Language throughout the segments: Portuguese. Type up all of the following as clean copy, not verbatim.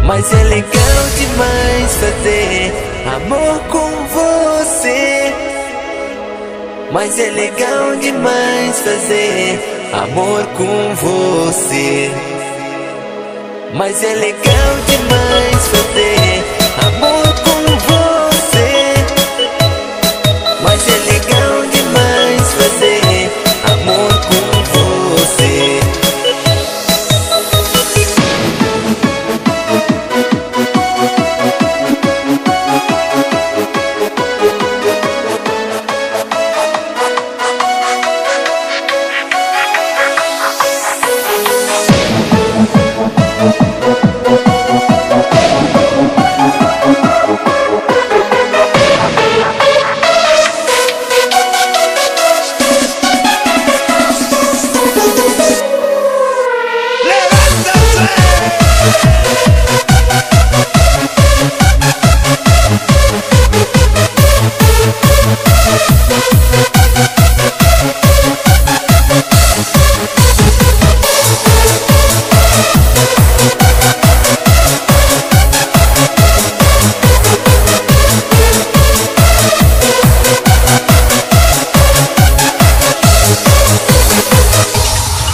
Mas é legal demais fazer amor com você. Mas é legal demais fazer amor com você. Mas é legal demais fazer amor com você. Mas é legal demais fazer amor com você.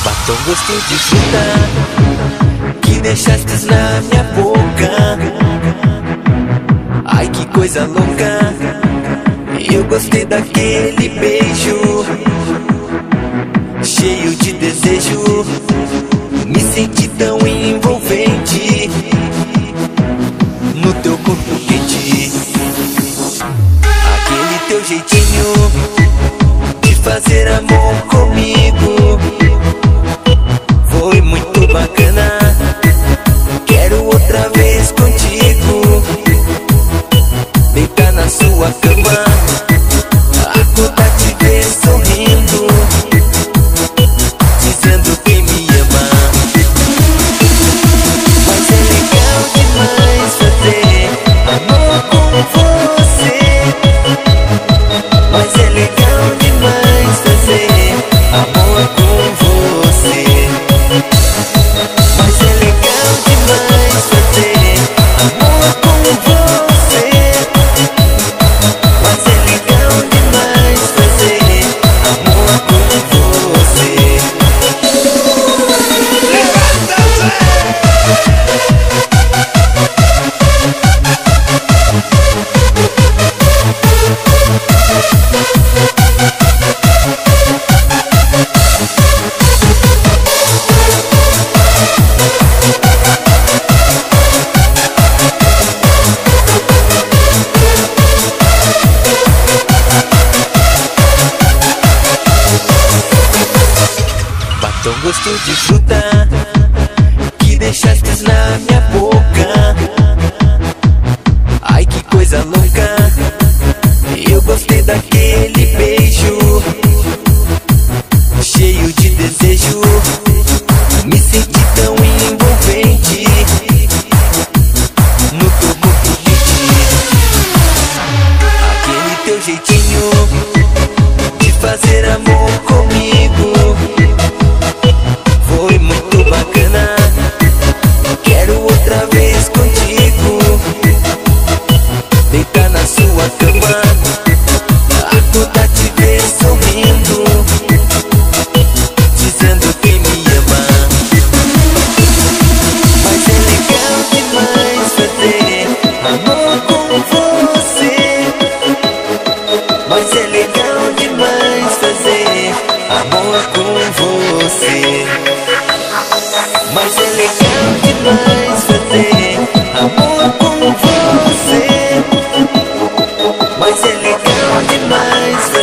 Batom gosto de fruta que deixaste na minha boca. Ai, que coisa louca, eu gostei daquele beijo cheio de desejo. Me senti tão envolvente no teu corpo quente. Aquele teu jeitinho de fazer amor comigo foi muito bacana. Quero outra vez contigo, deitar na sua cama, acordar te ver sorrindo, dizendo que me ama. Mas é legal demais fazer amor com você. Mas é legal demais fazer amor com você. Mas é legal demais fazer amor com você. Mas é legal demais fazer amor com você. Batom gosto de fruta que deixaste na minha boca. Ai, que coisa louca, eu gostei daquele beijo cheio de desejo. Me senti tão envolvente no teu corpo quente. Aquele teu jeitinho de fazer amor comigo foi muito bacana. Quero outra vez contigo, deitar na sua cama, Mas é legal demais fazer amor com você. Mas é legal demais fazer amor com você. Mas é legal demais fazer